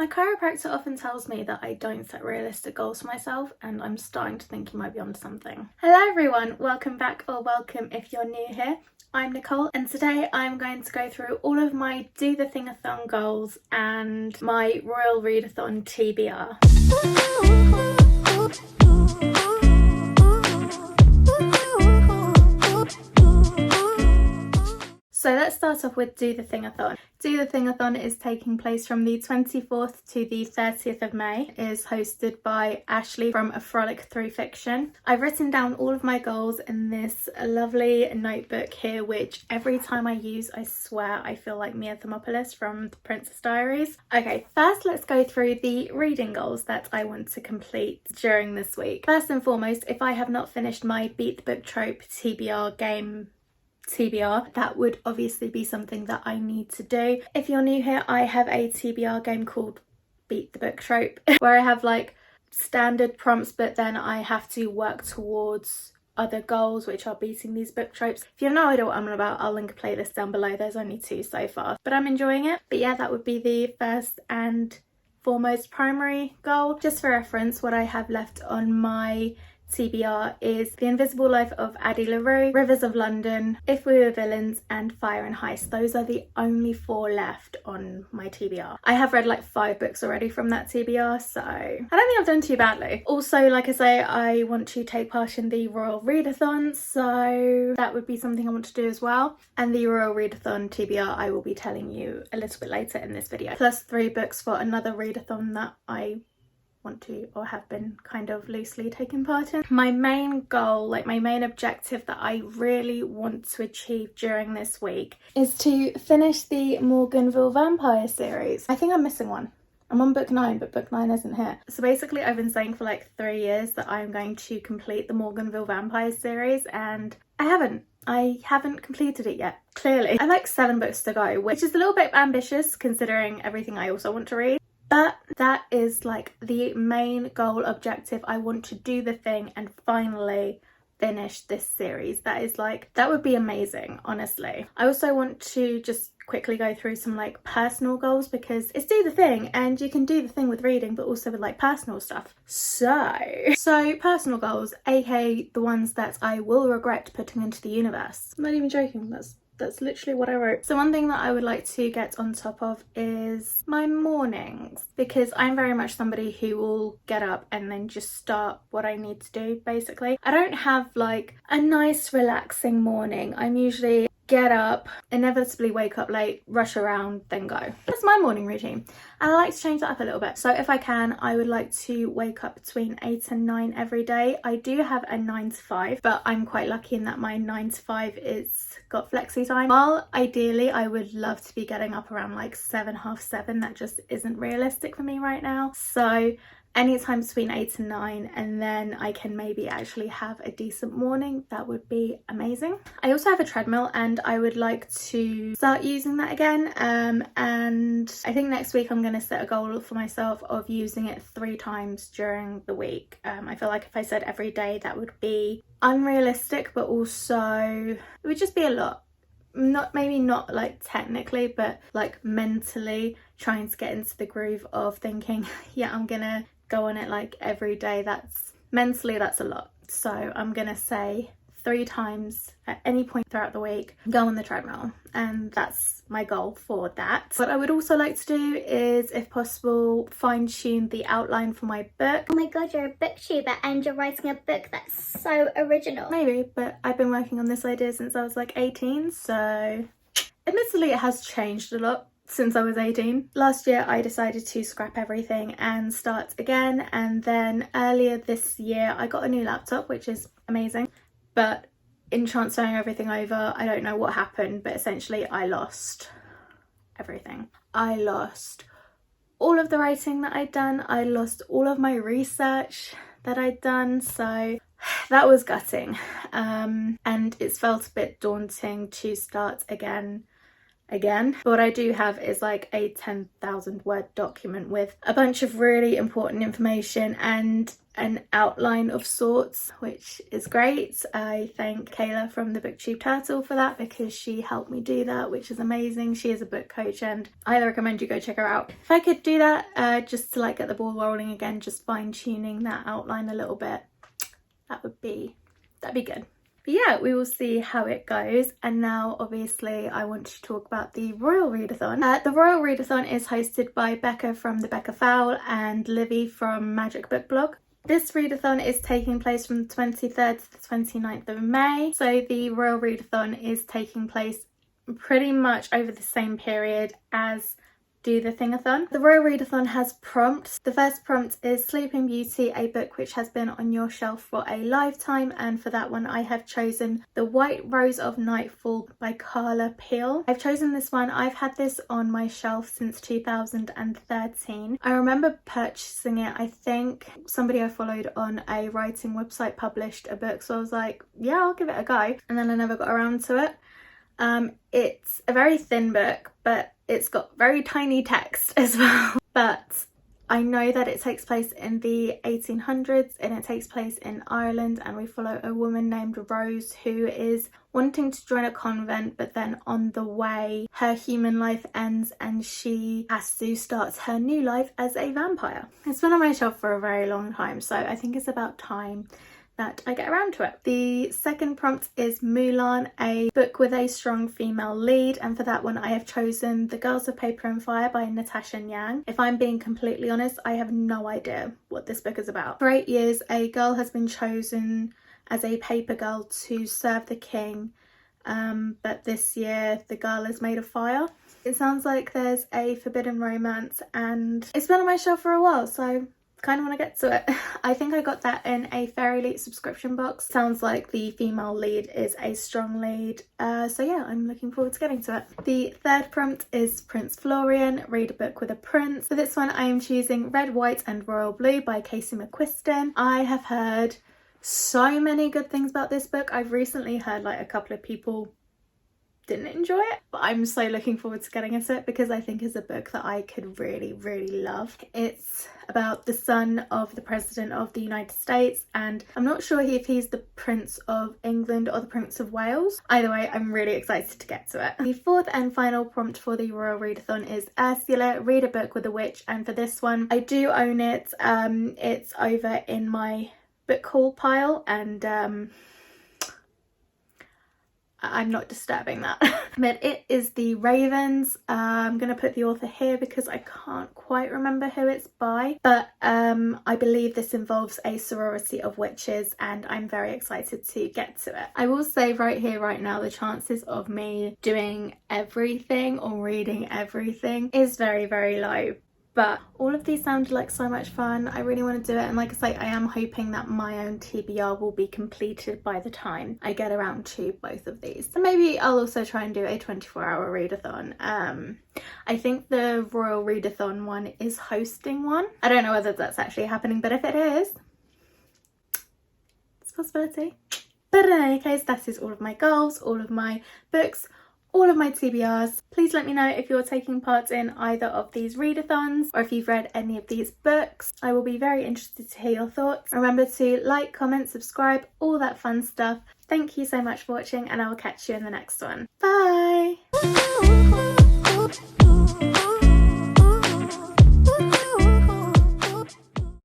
My chiropractor often tells me that I don't set realistic goals for myself, and I'm starting to think he might be onto something. Hello everyone, welcome back, or welcome if you're new here. I'm Nicole, and today I'm going to go through all of my DoTheThingAthon goals and my Royal Readathon TBR. So let's start off with DoTheThingAthon. DoTheThingAthon is taking place from the 24th to the 30th of May. It is hosted by Ashley from A Frolic Through Fiction. I've written down all of my goals in this lovely notebook here, which every time I use, I swear I feel like Mia Thermopolis from The Princess Diaries. Okay, first let's go through the reading goals that I want to complete during this week. First and foremost, if I have not finished my Beat the Book Trope TBR game TBR, that would obviously be something that I need to do. If you're new here, I have a TBR game called Beat the Book Trope where I have like standard prompts, but then I have to work towards other goals which are beating these book tropes. If you have no idea what I'm on about, I'll link a playlist down below. There's only 2 so far, but I'm enjoying it. But yeah, that would be the first and foremost primary goal. Just for reference, what I have left on my TBR is The Invisible Life of Addie LaRue, Rivers of London, If We Were Villains, and Fire and Heist. Those are the only 4 left on my TBR. I have read like 5 books already from that TBR, so I don't think I've done too badly. Also, like I say, I want to take part in the Royal Readathon, so that would be something I want to do as well. And the Royal Readathon TBR I will be telling you a little bit later in this video. Plus 3 books for another readathon that I want to or have been kind of loosely taking part in. My main goal, like my main objective that I really want to achieve during this week is to finish the Morganville Vampire series. I think I'm missing one. I'm on book 9, but book 9 isn't here. So basically I've been saying for like 3 years that I'm going to complete the Morganville Vampire series, and I haven't completed it yet, clearly. I have like 7 books to go, which is a little bit ambitious considering everything I also want to read. But that is like the main goal objective. I want to do the thing and finally finish this series. That is like, that would be amazing, honestly. I also want to just quickly go through some like personal goals, because it's do the thing and you can do the thing with reading but also with like personal stuff. So personal goals, aka the ones that I will regret putting into the universe. I'm not even joking, that's literally what I wrote. So one thing that I would like to get on top of is my mornings, because I'm very much somebody who will get up and then just start what I need to do, basically. I don't have like a nice relaxing morning. I'm usually get up, inevitably wake up late, rush around, then go. That's my morning routine, and I like to change that up a little bit. So if I can, I would like to wake up between 8 and 9 every day. I do have a 9 to 5, but I'm quite lucky in that my 9 to 5 is got flexi time. While ideally I would love to be getting up around like 7, half 7, that just isn't realistic for me right now. So anytime between 8 and 9, and then I can maybe actually have a decent morning, that would be amazing. I also have a treadmill and I would like to start using that again, and I think next week I'm going to set a goal for myself of using it 3 times during the week. I feel like if I said every day, that would be unrealistic, but also it would just be a lot. Maybe not like technically, but like mentally trying to get into the groove of thinking, yeah, I'm gonna go on it like every day. That's mentally, that's a lot. So I'm gonna say 3 times at any point throughout the week, go on the treadmill, and that's my goal for that. What I would also like to do is, if possible, fine-tune the outline for my book. Oh my god, you're a booktuber and you're writing a book that's so original. Maybe, but I've been working on this idea since I was like 18, so admittedly it has changed a lot since I was 18. Last year I decided to scrap everything and start again, and then earlier this year I got a new laptop, which is amazing, but in transferring everything over, I don't know what happened, but essentially I lost everything. I lost all of the writing that I'd done, I lost all of my research that I'd done, so that was gutting, and it's felt a bit daunting to start again again. But what I do have is like a 10,000 word document with a bunch of really important information and an outline of sorts, which is great. I thank Kayla from the BookTubeTurtle for that, because she helped me do that, which is amazing. She is a book coach and I highly recommend you go check her out. If I could do that just to like get the ball rolling again, just fine-tuning that outline a little bit, that'd be good. But yeah, we will see how it goes. And now obviously I want to talk about the Royal Readathon. The Royal Readathon is hosted by Becca from the Becca Fowl and Livy from Magic Book Blog. This readathon is taking place from the 23rd to the 29th of May. So the Royal Readathon is taking place pretty much over the same period as DoTheThingAthon. The Royal Readathon has prompts. The first prompt is Sleeping Beauty, a book which has been on your shelf for a lifetime, and for that one I have chosen The White Rose of Nightfall by Carla Peel. I've chosen this one. I've had this on my shelf since 2013. I remember purchasing it. I think somebody I followed on a writing website published a book, so I was like, yeah, I'll give it a go, and then I never got around to it. It's a very thin book, but it's got very tiny text as well. But I know that it takes place in the 1800s and it takes place in Ireland, and we follow a woman named Rose who is wanting to join a convent, but then on the way her human life ends and she has to start her new life as a vampire. It's been on my shelf for a very long time, so I think it's about time that I get around to it. The second prompt is Mulan, a book with a strong female lead, and for that one I have chosen The Girls of Paper and Fire by Natasha Nyang. If I'm being completely honest, I have no idea what this book is about. For 8 years, a girl has been chosen as a paper girl to serve the king, but this year the girl is made of fire. It sounds like there's a forbidden romance, and it's been on my shelf for a while, so kind of want to get to it. I think I got that in a Fairy Elite subscription box. Sounds like the female lead is a strong lead, so yeah, I'm looking forward to getting to it. The third prompt is Prince Florian, read a book with a prince. For this one I am choosing Red, White and Royal Blue by Casey McQuiston. I have heard so many good things about this book. I've recently heard like a couple of people didn't enjoy it, but I'm so looking forward to getting into it because I think it's a book that I could really love. It's about the son of the President of the United States, and I'm not sure if he's the Prince of England or the Prince of Wales. Either way, I'm really excited to get to it. The fourth and final prompt for the Royal Readathon is Ursula, read a book with a witch, and for this one I do own it. It's over in my book haul pile, and I'm not disturbing that. But it is The Ravens. I'm going to put the author here because I can't quite remember who it's by, but I believe this involves a sorority of witches, and I'm very excited to get to it. I will say right here, right now, the chances of me doing everything or reading everything is very low. But all of these sounded like so much fun. I really want to do it, and like I say, I am hoping that my own TBR will be completed by the time I get around to both of these. So maybe I'll also try and do a 24-hour readathon. I think the Royal Readathon one is hosting one. I don't know whether that's actually happening, but if it is, it's a possibility. But in any case, that is all of my goals, all of my books, all of my TBRs. Please let me know if you're taking part in either of these readathons or if you've read any of these books. I will be very interested to hear your thoughts. Remember to like, comment, subscribe, all that fun stuff. Thank you so much for watching, and I will catch you in the next one. Bye!